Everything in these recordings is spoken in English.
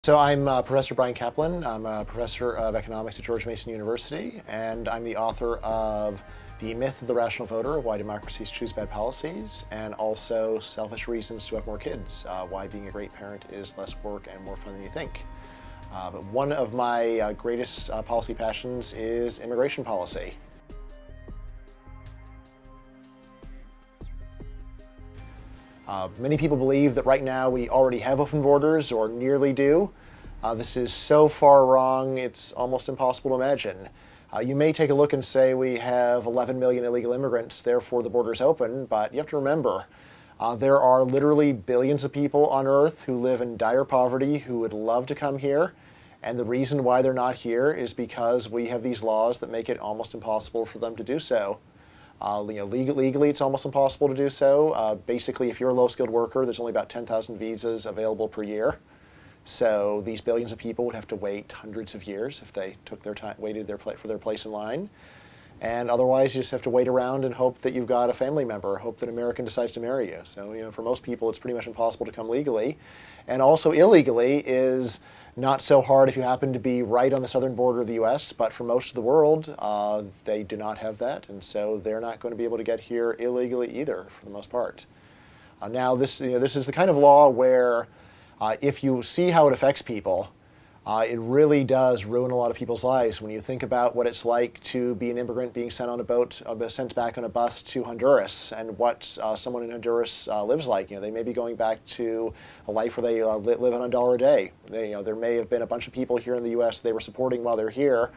So I'm Professor Bryan Caplan. I'm a professor of economics at George Mason University, and I'm the author of The Myth of the Rational Voter, Why Democracies Choose Bad Policies, and also Selfish Reasons to Have More Kids, Why Being a Great Parent is Less Work and More Fun Than You Think. But one of my greatest policy passions is immigration policy. Many people believe that right now we already have open borders, or nearly do. This is so far wrong, it's almost impossible to imagine. You may take a look and say we have 11 million illegal immigrants, therefore the border's open, but you have to remember, there are literally billions of people on Earth who live in dire poverty who would love to come here, and the reason why they're not here is because we have these laws that make it almost impossible for them to do so. Legally, it's almost impossible to do so. Basically, if you're a low-skilled worker, there's only about 10,000 visas available per year. So these billions of people would have to wait hundreds of years if they took their time, waited for their place in line. And otherwise, you just have to wait around and hope that you've got a family member, hope that an American decides to marry you. So, for most people, it's pretty much impossible to come legally. And also illegally is not so hard if you happen to be right on the southern border of the U.S., but for most of the world, they do not have that, and so they're not going to be able to get here illegally either, for the most part. Now, this is the kind of law where if you see how it affects people, it really does ruin a lot of people's lives. When you think about what it's like to be an immigrant being sent on a boat, sent back on a bus to Honduras, and what someone in Honduras lives like. They may be going back to a life where they live on $1 a day. There may have been a bunch of people here in the U.S. they were supporting while they're here,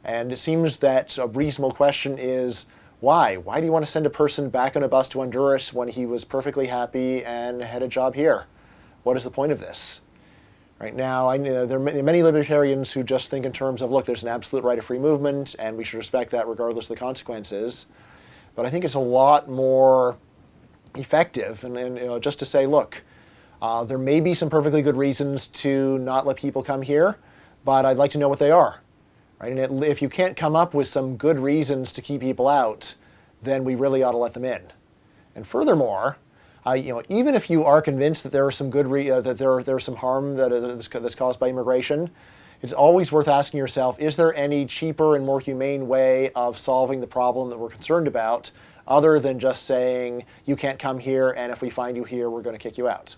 and it seems that a reasonable question is, why? Why do you want to send a person back on a bus to Honduras when he was perfectly happy and had a job here? What is the point of this? Right now, I know there are many libertarians who just think in terms of, look, there's an absolute right of free movement, and we should respect that regardless of the consequences. But I think it's a lot more effective, and just to say, look, there may be some perfectly good reasons to not let people come here, but I'd like to know what they are. Right? And if you can't come up with some good reasons to keep people out, then we really ought to let them in. And furthermore, even if you are convinced that there are some that there's some harm that's caused by immigration, it's always worth asking yourself: is there any cheaper and more humane way of solving the problem that we're concerned about, other than just saying you can't come here, and if we find you here, we're going to kick you out?